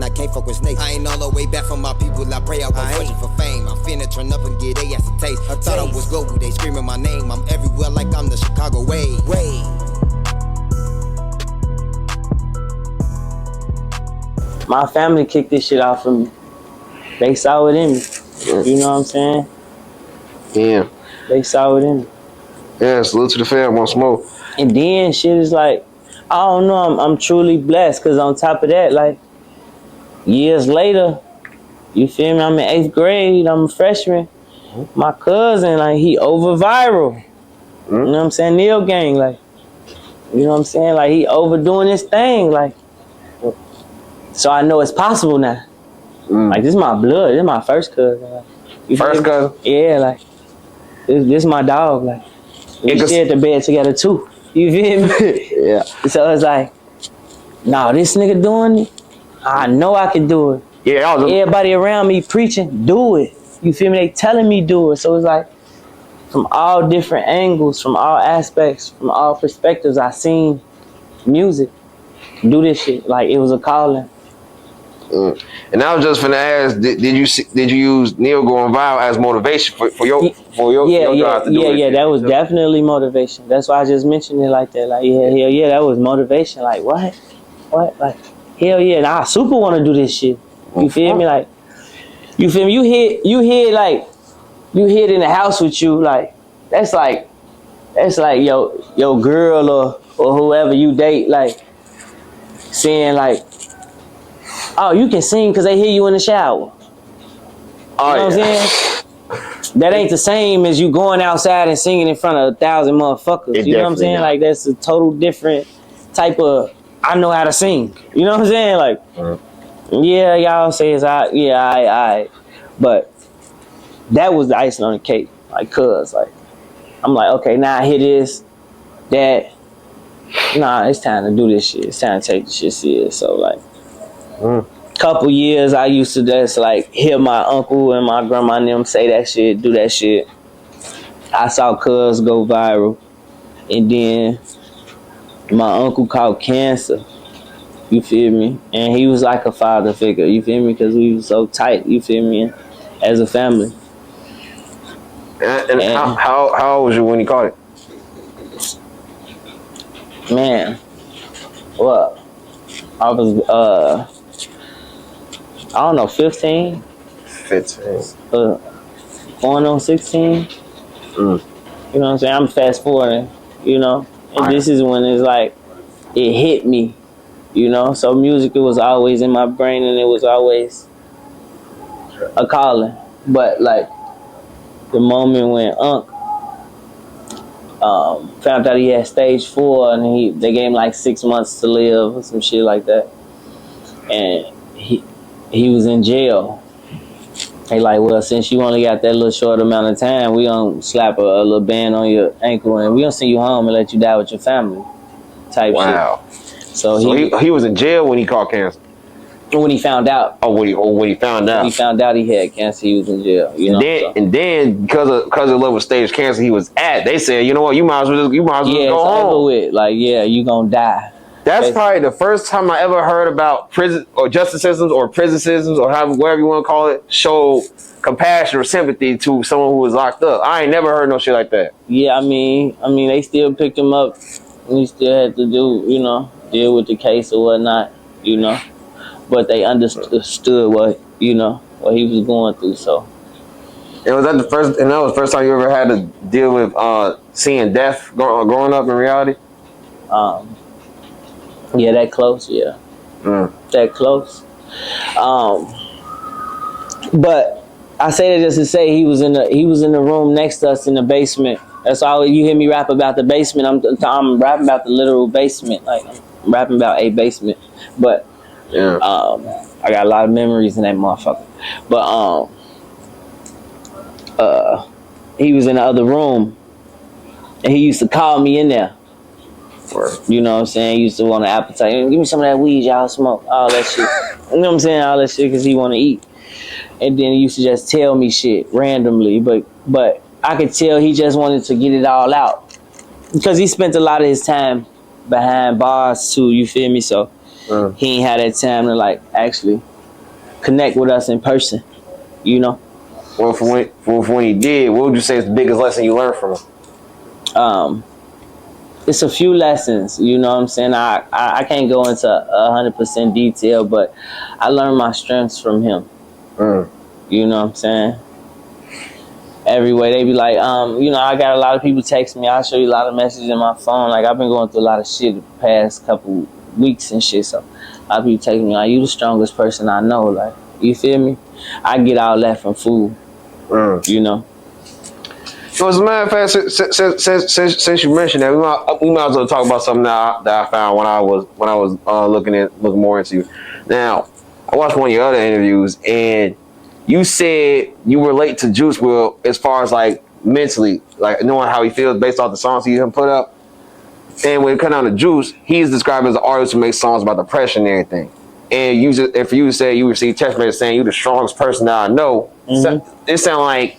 I can't fuck with snakes. I ain't all the way back from my people, I pray I won't searching for fame. I'm finna turn up and get they ass a taste. I thought I was global, they screaming my name. I'm everywhere like I'm the Chicago way. My family kicked this shit off for me. They saw it in me. You know what I'm saying? Yeah. They saw it in me. Yeah, salute to the fam once more. And then shit is like, I don't know, I'm truly blessed, because on top of that, like, years later, you feel me, I'm in 8th grade, I'm a freshman. My cousin, like, he over viral. You know what I'm saying? Neil Gang, like, you know what I'm saying? Like, he overdoing this thing, like. So I know it's possible now. Like, this is my blood, this is my first cousin. Like, first cousin? Yeah, like, this my dog, like. We shared the bed together too. You feel me? Yeah. So it's like, nah, this nigga doing it. I know I can do it. Yeah, everybody around me preaching, do it. You feel me? They telling me do it. So it's like, from all different angles, from all aspects, from all perspectives, I seen music do this shit. Like, it was a calling. And I was just finna ask, did you use Neil going viral as motivation for your drive to do it? Yeah, that was definitely motivation. That's why I just mentioned it like that. Like, yeah, that was motivation. Like, what? Like, hell yeah, and I super want to do this shit. You feel me? Like, you feel me? You hit in the house with you, like, that's like your girl or whoever you date, like, saying like, oh, you can sing because they hear you in the shower. You know what I'm saying? That ain't the same as you going outside and singing in front of 1,000 motherfuckers. You know what I'm saying? Like, that's a total different type of, I know how to sing. You know what I'm saying? Like, yeah, y'all say it's I. But that was the icing on the cake. Like, like, I'm like, okay, now I hear this, that. Nah, it's time to do this shit. It's time to take this shit serious. So, like, couple years I used to just like hear my uncle and my grandma and them say that shit, do that shit. I saw Cuz go viral, and then my uncle caught cancer. You feel me? And he was like a father figure. You feel me? Because we was so tight. You feel me? As a family. And how old was you when he caught it? Man, well, I was I don't know, 15. 15. Going on 16. You know what I'm saying? I'm fast forwarding, you know? And this is when it's like, it hit me, you know? So music, it was always in my brain, and it was always a calling. But like, the moment when Unc found out he had stage 4, and they gave him like 6 months to live or some shit like that. And he was in jail. They like, well, since you only got that little short amount of time, we gonna slap a little band on your ankle, and we gonna send you home and let you die with your family, type shit. So he was in jail when he caught cancer. When he found out. When he found out. When he found out he had cancer, he was in jail. You know. And then because of level stage cancer he was at, they said, you know what, you might as well go home. Over with. Like, yeah, you gonna die. That's probably the first time I ever heard about prison or justice systems or prison systems or whatever you want to call it show compassion or sympathy to someone who was locked up. I ain't never heard no shit like that. Yeah, I mean, they still picked him up, and he still had to deal with the case or whatnot, you know. But they understood what he was going through. So. And was that the first time you ever had to deal with seeing death growing up in reality? Yeah, that close, yeah. That close. But I say that just to say he was in the room next to us in the basement. That's all you hear me rap about the basement. I'm rapping about the literal basement. Like, I'm rapping about a basement. But I got a lot of memories in that motherfucker. But he was in the other room, and he used to call me in there. You know what I'm saying? He used to want an appetite. Give me some of that weed, y'all smoke. All that shit. You know what I'm saying? All that shit because he want to eat. And then he used to just tell me shit randomly. But I could tell he just wanted to get it all out. Because he spent a lot of his time behind bars too, you feel me? So he ain't had that time to like actually connect with us in person, you know. Well, for when he did, what would you say is the biggest lesson you learned from him? It's a few lessons, you know what I'm saying? I can't go into 100% detail, but I learned my strengths from him. You know what I'm saying? Every way they be like, you know, I got a lot of people text me. I'll show you a lot of messages in my phone. Like, I've been going through a lot of shit the past couple weeks and shit. So a lot of people text me like, you the strongest person I know. Like, you feel me? I get all that from food. You know. So as a matter of fact, since you mentioned that, we might as well talk about something that I found when I was looking more into you. Now, I watched one of your other interviews, and you said you relate to Juice WRLD as far as like mentally, like knowing how he feels based off the songs he put up. And when it comes down to Juice, he's described as an artist who makes songs about depression and everything. And for you to say you received text messages saying you're the strongest person that I know, it sounds like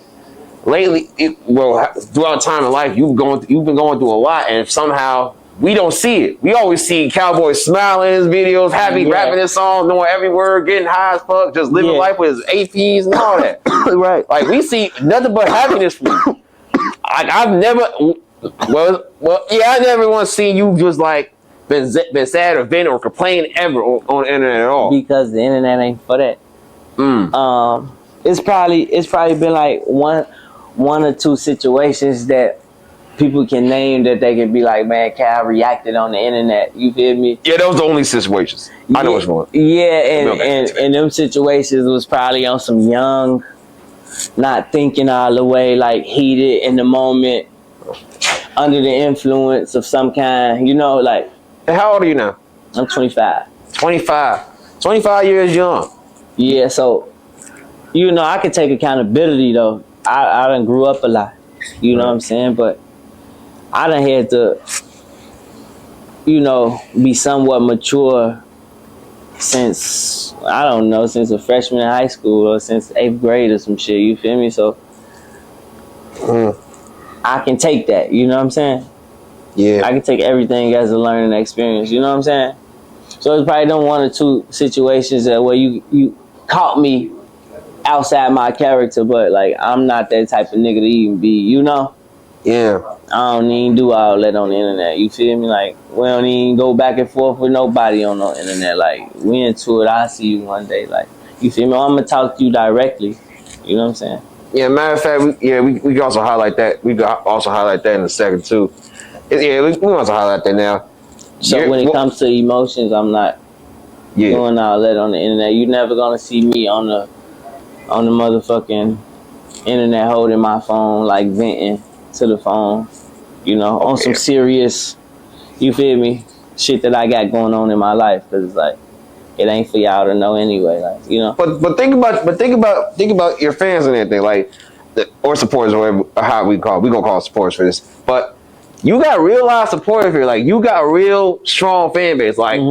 lately, throughout time in life, you've been going through a lot, and somehow we don't see it. We always see Calboy smiling in his videos, happy, rapping his songs, knowing every word, getting high as fuck, just living life with his APs and all that. Right. Like, we see nothing but happiness from you. Like, I've never, I never want to see you just like been sad or venting or complaining ever on the internet at all. Because the internet ain't for that. It's probably been like one or two situations that people can name that they can be like, man, Cal reacted on the internet. You feel me? Yeah, those are the only situations. I know what's going on. Yeah, and them situations was probably on some young, not thinking all the way, like heated in the moment, under the influence of some kind, you know, like. And how old are you now? I'm 25. 25 years young. Yeah, so, you know, I can take accountability, though. I done grew up a lot, you know what I'm saying? But I done had to, you know, be somewhat mature since, I don't know, since a freshman in high school or since 8th grade or some shit, you feel me? So I can take that, you know what I'm saying? Yeah. I can take everything as a learning experience, you know what I'm saying? So it's probably done one or two situations that where you caught me outside my character, but like I'm not that type of nigga to even be, you know? Yeah. I don't even do all that on the internet. You feel me? Like we don't even go back and forth with nobody on the internet. Like we into it, I'll see you one day. Like you feel me? I'm gonna talk to you directly. You know what I'm saying? Yeah, matter of fact, we can also highlight that. We can also highlight that in a second too. Yeah, we can also highlight that now. So when it comes to emotions, I'm not doing all that on the internet. You're never gonna see me on the motherfucking internet holding my phone, like venting to the phone, you know, on some serious, you feel me, shit that I got going on in my life, because it's like it ain't for y'all to know anyway, like, you know. But think about your fans and everything, like, or supporters, or whatever, how we gonna call it supporters for this, but you got real live supporters here, like you got a real strong fan base, like.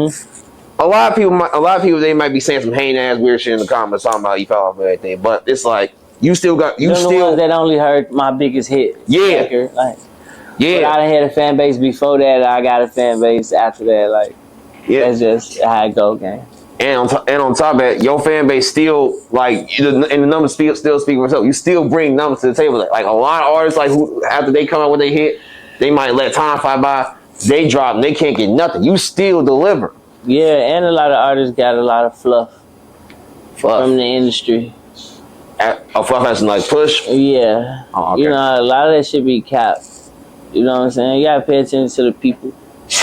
A lot of people, they might be saying some hating ass weird shit in the comments talking about you fell off and everything, but it's like you still got the ones that only heard my biggest hit. Record, like, but I done had a fan base before that. I got a fan base after that. Like, that's just how it go, gang. And on top of that, your fan base still like, and the numbers still speak for itself. You still bring numbers to the table. Like a lot of artists, like who after they come out with their hit, they might let time fly by. They drop and they can't get nothing. You still deliver. Yeah, and a lot of artists got a lot of fluff from the industry. Fluff as in like push? Yeah. Oh, okay. You know, a lot of that shit be capped. You know what I'm saying? You gotta pay attention to the people.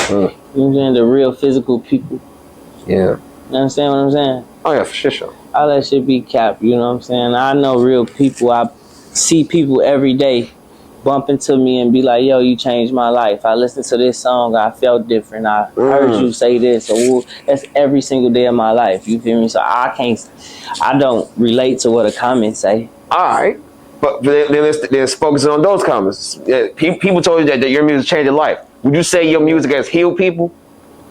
You know what I'm saying? The real physical people. Yeah. You understand what I'm saying? Oh yeah, for sure. All that shit be capped, you know what I'm saying? I know real people. I see people every day bump into me and be like, yo, you changed my life. I listened to this song, I felt different. I heard you say this. So that's every single day of my life. You feel me? So I don't relate to what a comment say. All right. But then let's focus on those comments. People told you that your music changed your life. Would you say your music has healed people?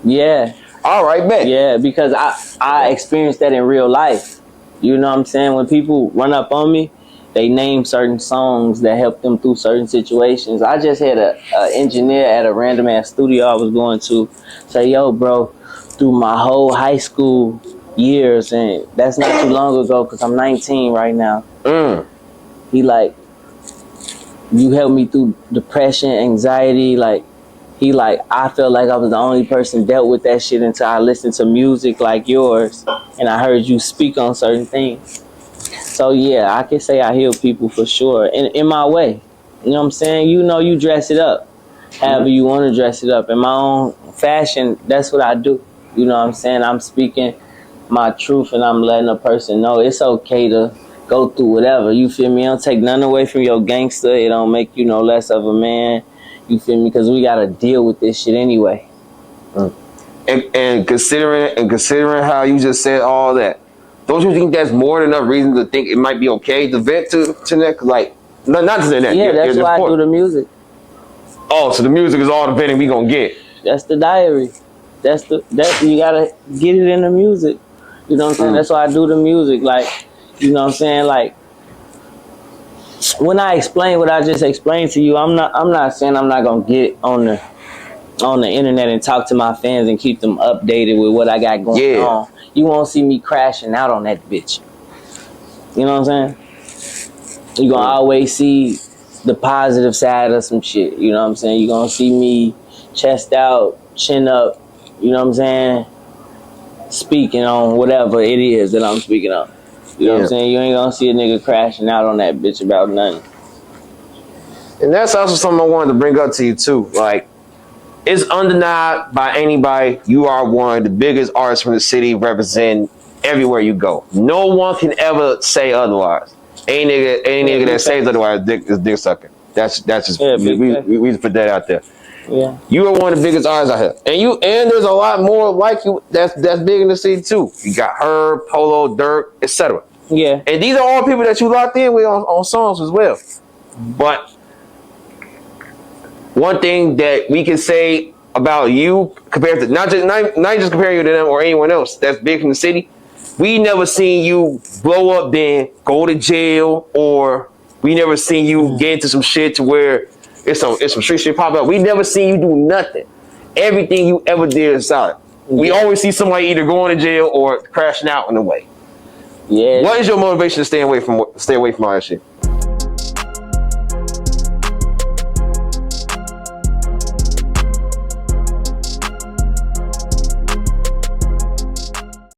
Yeah. All right, bet. Yeah, because I experienced that in real life. You know what I'm saying? When people run up on me, they name certain songs that help them through certain situations. I just had a engineer at a random ass studio I was going to say, yo, bro, through my whole high school years, and that's not too long ago because I'm 19 right now. He like, you helped me through depression, anxiety. Like, he like, I felt like I was the only person dealt with that shit until I listened to music like yours, and I heard you speak on certain things. So yeah, I can say I heal people for sure, in my way. You know what I'm saying? You know, you dress it up however you want to dress it up. In my own fashion, that's what I do. You know what I'm saying? I'm speaking my truth, and I'm letting a person know it's okay to go through whatever. You feel me? It don't take nothing away from your gangster. It don't make you no less of a man. You feel me? Because we gotta deal with this shit anyway. And considering how you just said all that, don't you think that's more than enough reason to think it might be okay to vent to that? Like, not to that. Yeah, that's why I do the music. Oh, so the music is all the venting we gonna get. That's the diary. That you gotta get it in the music. You know what I'm saying? That's why I do the music. Like, you know what I'm saying? Like, when I explain what I just explained to you, I'm not saying I'm not gonna get on the internet and talk to my fans and keep them updated with what I got going on. You won't see me crashing out on that bitch. You know what I'm saying? You're gonna always see the positive side of some shit. You know what I'm saying? You're gonna see me chest out, chin up, you know what I'm saying? Speaking on whatever it is that I'm speaking on. You know what I'm saying? You ain't gonna see a nigga crashing out on that bitch about nothing. And that's also something I wanted to bring up to you too. Like, it's undenied by anybody, you are one of the biggest artists from the city, representing everywhere you go. No one can ever say otherwise. Any nigga that says otherwise is dick sucking. That's just we just put that out there. Yeah. You are one of the biggest artists out here. And there's a lot more like you that's big in the city too. You got Herb, Polo, Dirk, etc. Yeah. And these are all people that you locked in with on songs as well. But one thing that we can say about you compared to not just comparing you to them or anyone else that's big from the city, we never seen you blow up then go to jail, or we never seen you get into some shit to where it's some street shit pop up. We never seen you do nothing. Everything you ever did is solid. We always see somebody either going to jail or crashing out in a way. Yeah. What is your motivation to stay away from all that shit?